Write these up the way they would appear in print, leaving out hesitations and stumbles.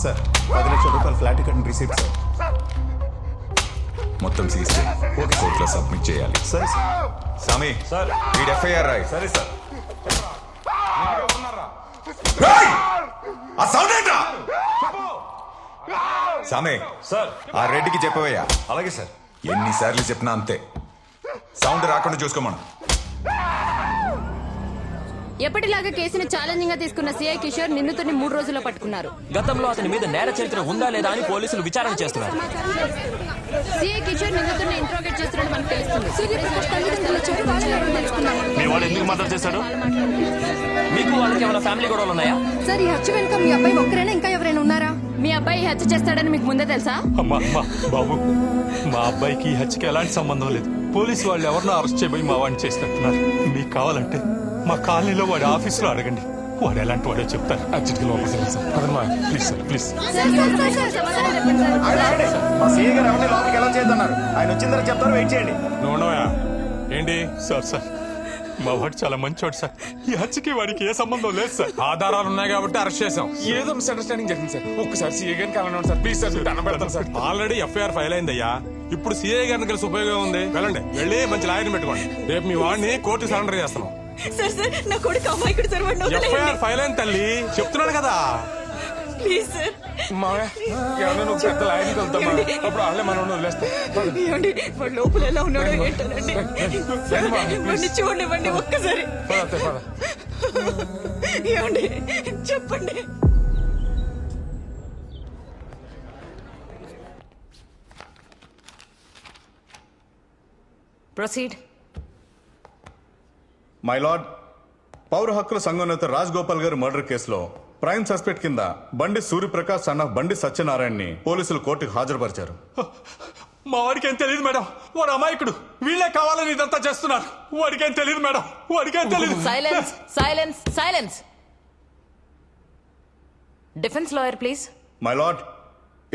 Sir 10 లక్షల రూపాయలు flat ticket receipt sir. మొత్తం సీసీ కోర్టులో సబ్మిట్ చేయాలి. సరే సార్. సామి సార్. వీడి ఎఫ్ఐఆర్ రాయి. సరే సార్. రాయ్! ఆ సౌండ్ ఏంట్రా? సామి సార్. ఆ రెడ్డికి చెప్పవయ్యా. అలాగే సార్. ఎన్నిసార్లు చెప్పినా అంతే, సౌండ్ రాకుండా చూసుకోమను. ఎప్పటిలాగా కేసును ఛాలెంజింగ్ గా తీసుకున్న సిఐ కిషోర్ నిందితుడిని 3 రోజుల్లో పట్టుకున్నారు. గతంలో అతని మీద నేర చరిత్ర ఉందా లేదా అని పోలీసులు విచారణ చేస్తున్నారు. సిఐ కిషోర్ నిందితుడిని ఇంట్రోగేట్ చేస్తున్నట్టు మనకు తెలుస్తుంది. మీ వాడు ఎందుకు మద్దతు చేశాడు? మీకు వాళ్ళకి ఏమైనా ఫ్యామిలీ గొడవలు ఉన్నాయా? సార్ ఈ హత్య వెనుక మీ అబ్బాయి ఒక్కరైనా ఇంకా ఎవరైనా ఉన్నారా? మీ అబ్బాయి హత్య చేస్తాడని మీకు ముందే తెలుసా? అమ్మా బాబు, మా అబ్బాయికి ఈ హత్యకి ఎలాంటి సంబంధం లేదు. పోలీసు వాళ్ళు ఎవరినో అరెస్ట్ చేయబోయి మా వాడిని చేసినట్టున్నారు. మీకు కావాలంటే మా కాలనీలో వాడి ఆఫీసులో అడగండి, వాడు ఎలాంటి వాడో చెప్తారు. అర్జెంట్గా లోపలికి వెళ్ళండి సార్. అదమ్మా ప్లీజ్ సార్, ప్లీజ్. మా సీఏ గారు ఎవరిని లోపలికి ఎలా చేద్దన్నారు. ఆయన వచ్చిన తర్వాత చెప్తారు, వెయిట్ చేయండి. నోనోయా ఏంటి సార్? సార్ మా వాడు చాలా మంచివాడు సార్. ఈ హత్యకి వాడికి ఏ సంబంధం లేదు సార్. ఆధారాలు ఉన్నాయి కాబట్టి అరెస్ట్ చేసాం. ఏదో మిస్అండర్స్టాండింగ్ జరిగింది సార్. ఒక్కసారి సీఏ గారిని కలవండి సార్, ప్లీజ్ సార్. దండం పెడతాం సార్. ఆల్రెడీ ఎఫ్ఐఆర్ ఫైల్ అయిందయ్యా. ఇప్పుడు సీఏ గారిని కలిసి ఉపయోగం ఉంది. వెళ్ళండి, వెళ్ళి మంచి లాయర్ని పెట్టుకోండి. రేపు మీ వాడిని కోర్టు సరెండర్ చేస్తున్నాం. సార్ సార్ నా కొడుకు అమ్మాయికుడు సార్, వాడిని వదిలేయండి. ఎఫ్ఐఆర్ ఫైల్ అయింది తల్లి, చెప్తున్నాడు కదా. Please sir. ఎవరైనా ఒక పెద్ద లాయర్ని కలుద్దామా? అప్పుడు వాళ్ళే మనం వదిలేస్తాం. ఏమండి వాడు లోపల ఎలా ఉన్నాడో ఏంటోనండి. వాడిని చూడండి ఒక్కసారి. ఏమండి చెప్పండి. ప్రొసీడ్. మై లార్డ్, పౌర హక్కుల సంఘం నేత రాజ్ గోపాల్ గారి మర్డర్ కేసులో ప్రైమ్ సస్పెక్ట్ కింద బండి సూర్యప్రకాష్ సన్ ఆఫ్ బండి సత్యనారాయణని పోలీసులు కోర్టుకు హాజరుపరిచారు. మా వాడికి ఏం తెలియదు మేడం, వాడు అమాయకుడు. వీళ్ళే కావాలని ఇదంతా చేస్తున్నారు. వాడికి ఏం తెలియదు మేడం, వాడికి ఏం తెలియదు. Silence silence silence. Defence lawyer please. My lord,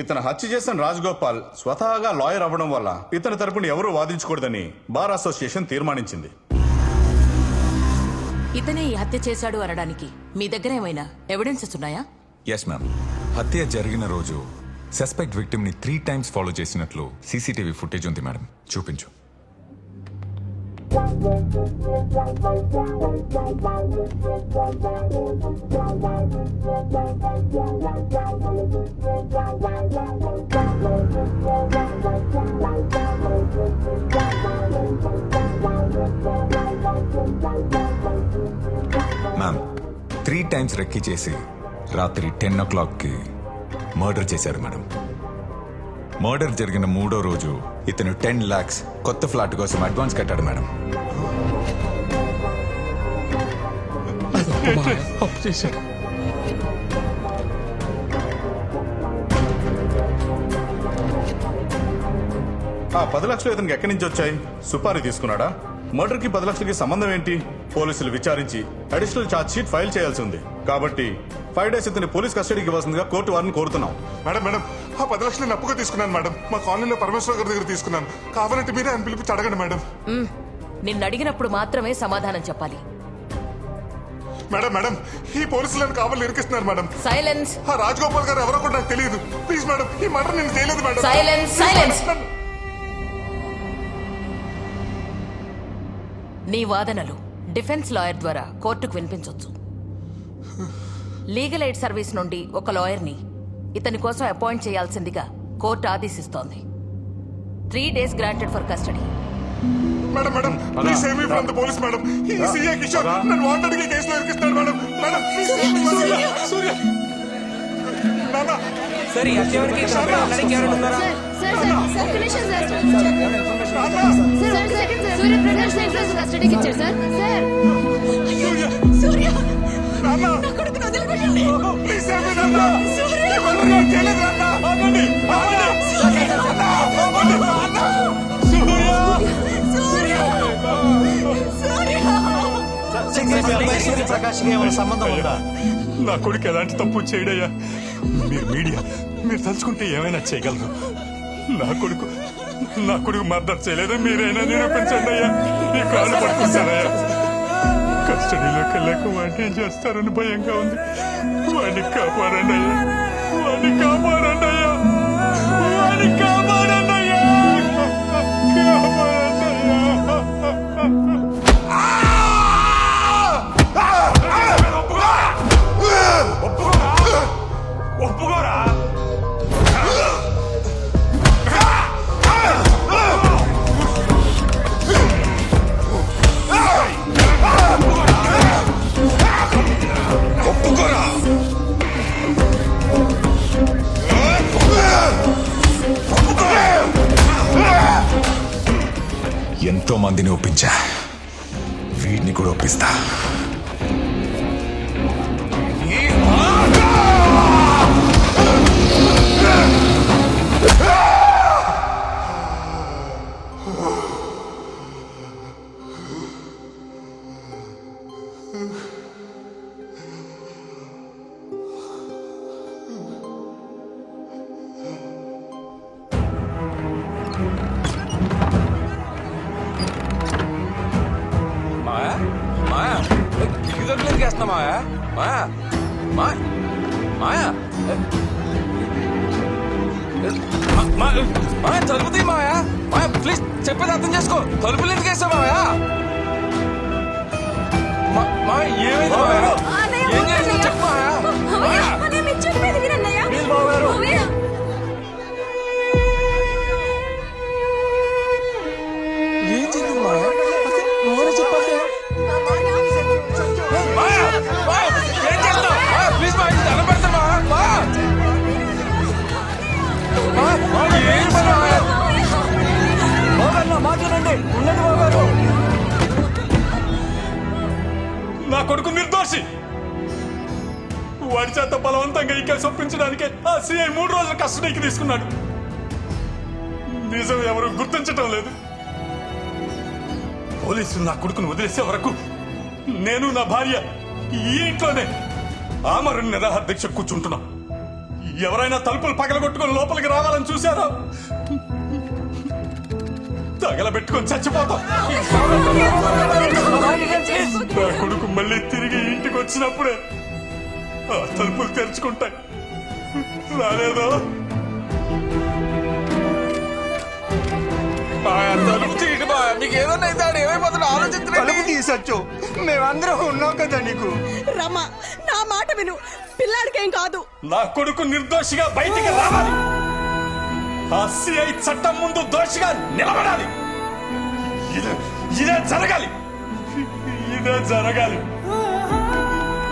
ఇతను హత్య చేసిన రాజ్ గోపాల్ స్వతహాగా లాయర్ అవ్వడం వల్ల ఇతని తరపున ఎవరూ వాదించకూడదని బార్ అసోసియేషన్ తీర్మానించింది. ఇతనే ఈ హత్య చేశాడు అనడానికి మీ దగ్గర ఏమైనా ఎవిడెన్సెస్ ఉన్నాయా? Yes ma'am. హత్య జరిగిన రోజు సస్పెక్ట్ విక్టిమ్ ని 3 times ఫాలో చేసినట్లు సీసీటీవీ ఫుటేజ్ ఉంది మేడం. చూపించు. మ్యామ్, 3 times రెక్కి చేసి రాత్రి 10 o'clockకి మర్డర్ చేశారు మేడం. మర్డర్ జరిగిన 3వ రోజు ఇతను 10 lakhs కొత్త ఫ్లాట్ కోసం అడ్వాన్స్ కట్టాడు మేడం. అప్పు చేశాడు. ఆ 10 లక్షలు ఇతనికి ఎక్కడి నుంచి వచ్చాయి? సుపారీ తీసుకున్నాడా? మర్డర్ కి 10 లక్షలకి సంబంధం ఏంటి? పోలీసులు విచారించి అడిషనల్ ఛార్జ్ షీట్ ఫైల్ చేయాల్సి ఉంది. కాబట్టి 5 days ఇతని పోలీస్ కస్టడీకి ఇవ్వాల్సిందిగా కోర్టు వారిని కోరుతున్నాం. మేడం ఆ 10 లక్షలు నేను అప్పుగా తీసుకున్నాను మేడం. మా కాలనీలో పరమేశ్వర గారి దగ్గర తీసుకున్నాను. కావాలంటే మీరే ఆయన పిలిపించి అడగండి మేడం. నిన్ను అడిగినప్పుడు మాత్రమే సమాధానం చెప్పాలి. మేడం ఈ పోలీసులను కావాలి ఇరికిస్తున్నారు మేడం. సైలెన్స్. ఆ రాజగోపాల్ గారు ఎవరో కూడా నాకు తెలియదు. ప్లీజ్ మేడం, ఈ మర్డర్ నేను చేయలేదు మేడం. Silence silence. నీ వాదనలు డిఫెన్స్ లాయర్ ద్వారా కోర్టుకు వినిపించవచ్చు. లీగల్ ఎయిడ్ సర్వీస్ నుండి ఒక లాయర్ని ఇతని కోసం అపాయింట్ చేయాల్సిందిగా కోర్టు ఆదేశిస్తోంది. 3 days granted for custody. Madam please save me from the police madam. ఈ సీఏ కిషోర్ నన్ను వాంటెడ్ గా కేసులో ఇరికిస్తాడు మేడం. Madam please save me. Surya నాన్న సరే అత్యవరికి ఒక్క నిమిషం సార్. సూర్యప్రకాష్ కస్టడీకి ఇచ్చారు సార్. సూర్య నాన్న నా కొడుకుని వదిలిపెట్టండి. ప్లీజ్ సేవ్ మీ నాన్న. సూర్య నేను చేయలేదు నాన్న. ఆగండి సూర్యప్రకాష్ కి ఏమైనా సంబంధం ఉందా? నా కొడుకు ఎలాంటి తప్పు చేయడయ్యా. మీరు మీడియా, మీరు తలుచుకుంటే ఏమైనా చేయగలరు. నా కొడుకు మర్డర్ చేయలేదు. మీరైనా నిరూపించండి అయ్యా. మీ కాళ్ళు పట్టుకుంటారయ్యా. కస్టడీలోకి వెళ్ళాక వాడిని ఏం చేస్తారని భయంగా ఉంది. వాడిని కాపాడండి అయ్యా, వాడిని మందిని ఒప్పించా, వీడిని కూడా ఒప్పిస్తా. మాయా మాయా ఇదొకరికి వేస్తున్నా మాయా మాయా మాయా మాయా మాయా తలుపు తీ మాయా మాయా ప్లీజ్ చెప్పేది అర్థం చేసుకో. తలుపులు ఎందుకు వేస్తావు మాయా? మాయా ఏమైంది మాయా? ఏం చేసావు చెప్పు మాయా. మాయా ప్లీజ్ బావగారు. ఏం జరిగింది మాయా? నువ్వే చెప్పాలి. మాయా మాయా ఏం చేస్తావు మాయా? ప్లీజ్ మాయా దండం పెడతా మాయా. మాయా మాయా ఏం పని మాయా? మాట్లాడండి ఉండండి బాబు. నా కొడుకు నిర్దోషి. వాడి చేత బలవంతంగా ఈ కేసు ఒప్పించడానికి ఆ సిఐ 3 రోజుల కస్టడీకి తీసుకున్నాడు. నిజం ఎవరు గుర్తించటం లేదు. పోలీసులు నా కొడుకును వదిలేసే వరకు నేను నా భార్య ఈ ఇంట్లోనే ఆమరణ నిరాహార దీక్ష కూర్చుంటున్నాం. ఎవరైనా తలుపులు పగలగొట్టుకొని లోపలికి రావాలని చూశారో తగలబెట్టుకొని చచ్చిపోతాం. నా కొడుకు మళ్ళీ తిరిగి ఇంటికి వచ్చినప్పుడే ఆ తలుపులు తెరుచుకుంటాయి. రాలేదో మాయా తలుపు తీయండి మాయా. మీకు ఏదన్నా అయితే ఆడు ఏమైపోతాడో ఆలోచించండి. తీసొచ్చు, మేమందరం ఉన్నాం కదా నీకు. రమ్మా, నా మాట విను. పిల్లాడికేం కాదు. నా కొడుకు నిర్దోషిగా బయటికి రావాలి. ఆ సిఐ చట్టం ముందు దోషిగా నిలబడాలి. ఇదే జరగాలి. ఇదే జరగాలి.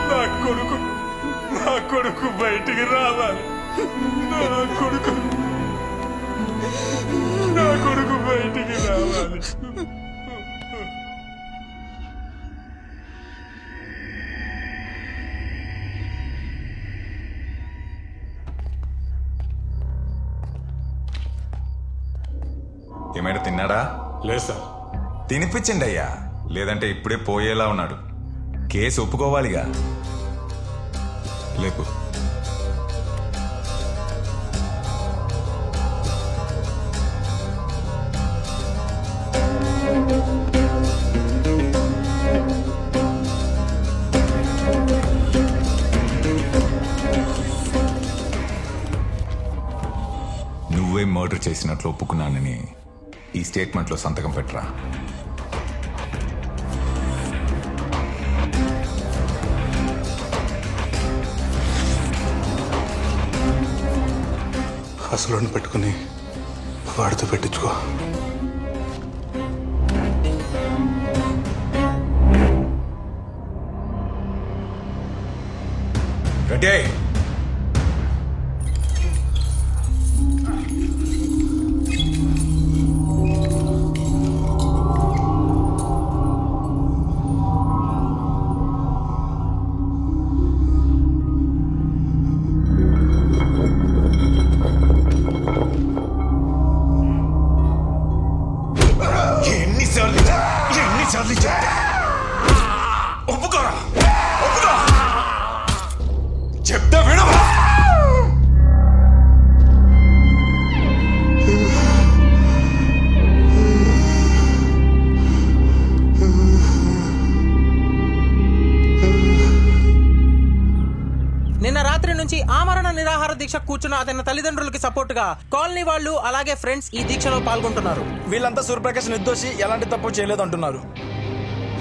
నా కొడుకు బయటికి రావాలి. నా కొడుకు బయటికి రావాలి. ఏమైనా తిన్నాడా? లేదు సార్. తినిపించండి అయ్యా, లేదంటే ఇప్పుడే పోయేలా ఉన్నాడు. కేసు ఒప్పుకోవాలిగా. లేపు. నువ్వే మర్డర్ చేసినట్లు ఒప్పుకున్నానని ఈ స్టేట్మెంట్లో సంతకం పెట్టరా. అసలు పెట్టుకుని వాడితో పెట్టించుకో. రెడీ. ఎన్నిసార్లు ఒప్పుకోరా? ఒప్పుకో. చెప్తే వినవా? నిన్న రాత్రి నుంచి ఆమరణ నిరాహార దీక్ష కూర్చున్న అతని తల్లిదండ్రులకి సపోర్ట్ గా కాలనీ వాళ్ళు అలాగే ఫ్రెండ్స్ ఈ దీక్షలో పాల్గొంటున్నారు. వీళ్ళంతా సూర్యప్రకాష్ నిర్దోషి, ఎలాంటి తప్పు చేయలేదు అంటున్నారు.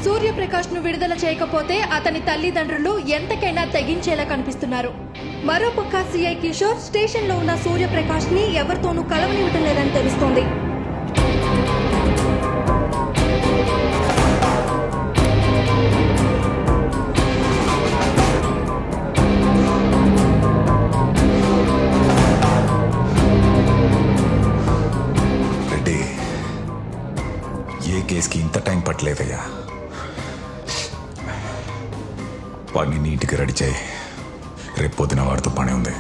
సూర్యప్రకాష్ ను విడుదల చేయకపోతే అతని తల్లిదండ్రులు ఎంతకైనా తెగించేలా కనిపిస్తున్నారు. మరోపక్క సిఐ కిషోర్ స్టేషన్ లో ఉన్న సూర్యప్రకాష్ ని ఎవరితోనూ కలవనివ్వటం లేదని తెలుస్తోంది. రెడ్డి, ఏ కేసుకి లేదయ్యా. వాడిని నీట్గా రెడీ చేయి. రేపు పొద్దున వాడితో పని ఉంది.